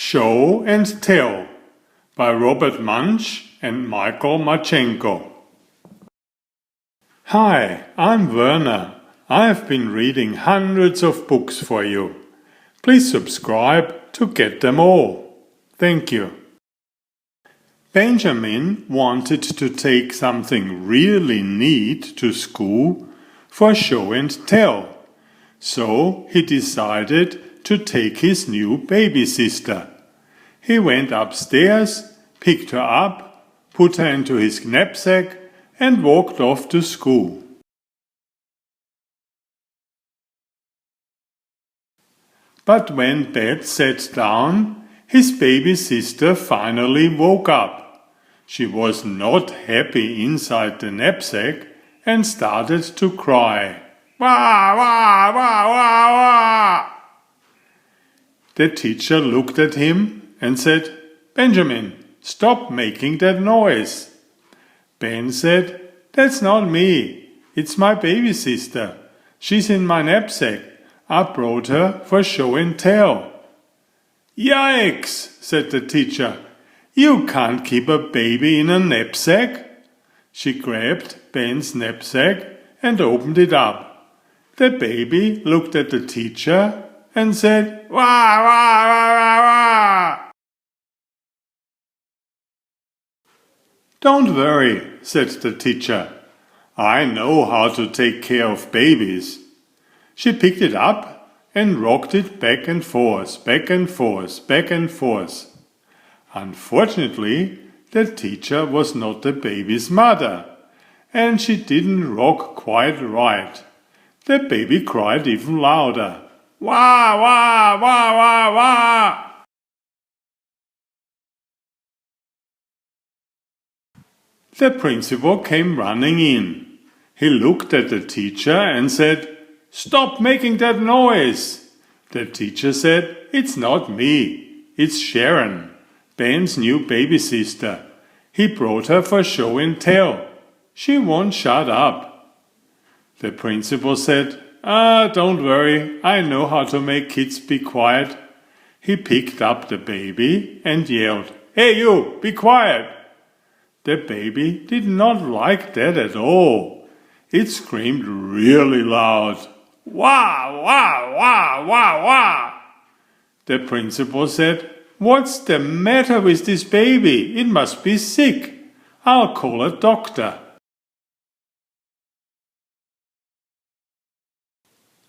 Show and Tell by Robert Munsch and Martchenko. Hi, I'm Werner. I've been reading hundreds of books for you. Please subscribe to get them all. Thank you. Benjamin wanted to take something really neat to school for show and tell, so he decided to take his new baby sister. He went upstairs, picked her up, put her into his knapsack and walked off to school. But when Dad sat down, his baby sister finally woke up. She was not happy inside the knapsack and started to cry. Wah, wah, wah, wah, wah. The teacher looked at him and said, Benjamin, stop making that noise. Ben said, That's not me. It's my baby sister. She's in my knapsack. I brought her for show and tell. Yikes, said the teacher. You can't keep a baby in a knapsack. She grabbed Ben's knapsack and opened it up. The baby looked at the teacher and said, Wah, wah, wah, wah, wah. Don't worry, said the teacher. I know how to take care of babies. She picked it up and rocked it back and forth, back and forth, back and forth. Unfortunately, the teacher was not the baby's mother, and she didn't rock quite right. The baby cried even louder. Wah, wah, wah, wah, wah. The principal came running in. He looked at the teacher and said, Stop making that noise. The teacher said, It's not me. It's Sharon, Ben's new baby sister. He brought her for show and tell. She won't shut up. The principal said, Don't worry. I know how to make kids be quiet. He picked up the baby and yelled, Hey you, be quiet. The baby did not like that at all. It screamed really loud. Wah, wah, wah, wah, wah. The principal said, What's the matter with this baby? It must be sick. I'll call a doctor.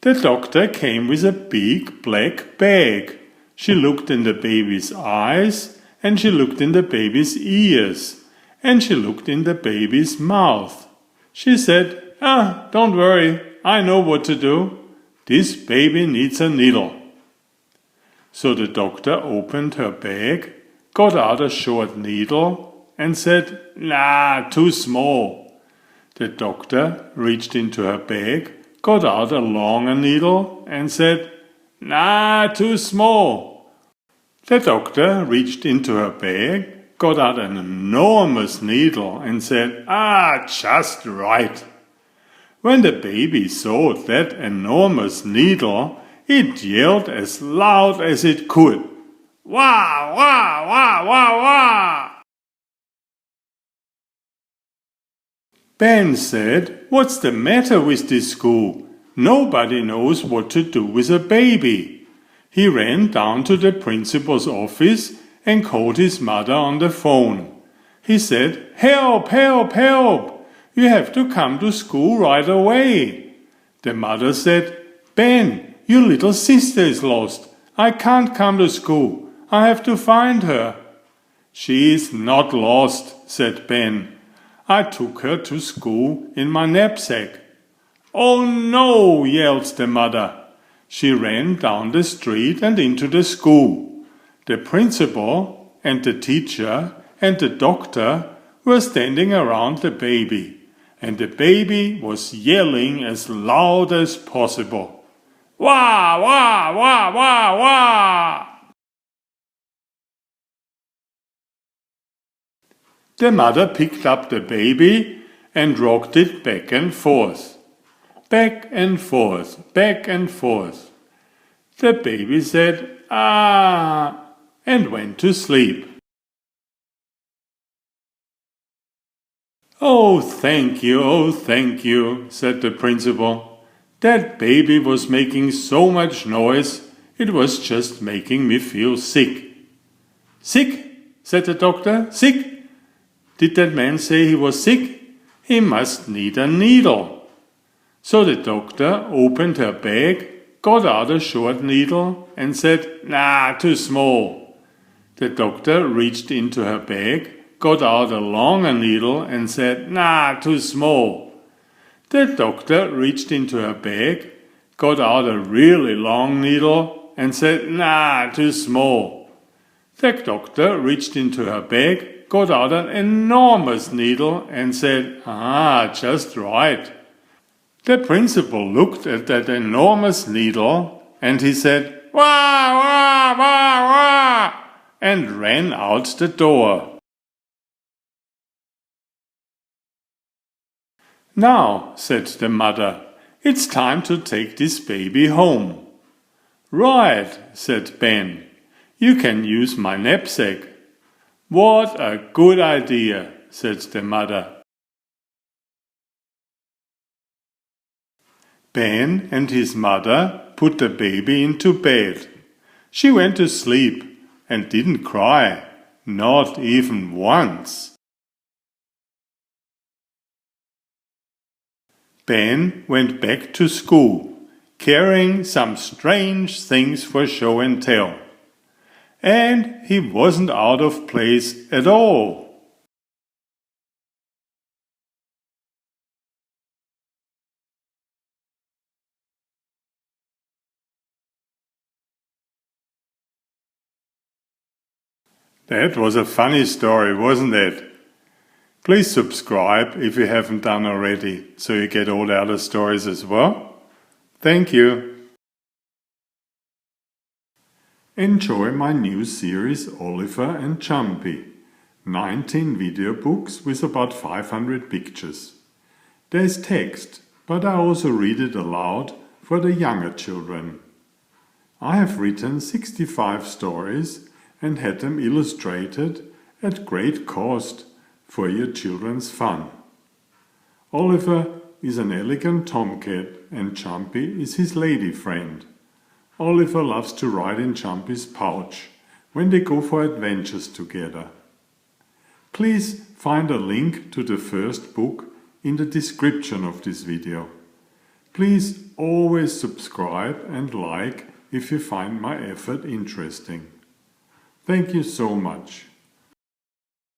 The doctor came with a big black bag. She looked in the baby's eyes, and she looked in the baby's ears, and she looked in the baby's mouth. She said, Don't worry, I know what to do. This baby needs a needle. So the doctor opened her bag, got out a short needle, and said, Nah, too small. The doctor reached into her bag, got out a longer needle, and said, Nah, too small. The doctor reached into her bag, got out an enormous needle, and said, just right. When the baby saw that enormous needle, it yelled as loud as it could. Wah, wah, wah, wah, wah! Ben said, What's the matter with this school? Nobody knows what to do with a baby. He ran down to the principal's office and called his mother on the phone. He said, Help, help, help! You have to come to school right away. The mother said, Ben, your little sister is lost. I can't come to school. I have to find her. She is not lost, said Ben. I took her to school in my knapsack. Oh no, yelled the mother. She ran down the street and into the school. The principal and the teacher and the doctor were standing around the baby, and the baby was yelling as loud as possible. Wah, wah, wah, wah, wah! The mother picked up the baby and rocked it back and forth. Back and forth, back and forth. The baby said, and went to sleep. "Oh, thank you," said the principal. "That baby was making so much noise, it was just making me feel sick." "Sick?" said the doctor. "Sick? Did that man say he was sick? He must need a needle." So the doctor opened her bag, got out a short needle and said, "Nah, too small." The doctor reached into her bag, got out a longer needle and said, "Nah, too small." The doctor reached into her bag, got out a really long needle and said, "Nah, too small." The doctor reached into her bag, got out an enormous needle and said, just right." The principal looked at that enormous needle and he said, "Wah, wah, wah, wah," and ran out the door. "Now," said the mother, "it's time to take this baby home." "Right," said Ben. "You can use my knapsack." "What a good idea," said the mother. Ben and his mother put the baby into bed. She went to sleep and didn't cry, not even once. Ben went back to school, carrying some strange things for show and tell. And he wasn't out of place at all. That was a funny story, wasn't it? Please subscribe if you haven't done already, so you get all the other stories as well. Thank you. Enjoy my new series Oliver and Jumpy. 19 video books with about 500 pictures. There's text, but I also read it aloud for the younger children. I have written 65 stories and had them illustrated at great cost for your children's fun. Oliver is an elegant tomcat and Jumpy is his lady friend. Oliver loves to ride in Jumpy's pouch when they go for adventures together. Please find a link to the first book in the description of this video. Please always subscribe and like if you find my effort interesting. Thank you so much.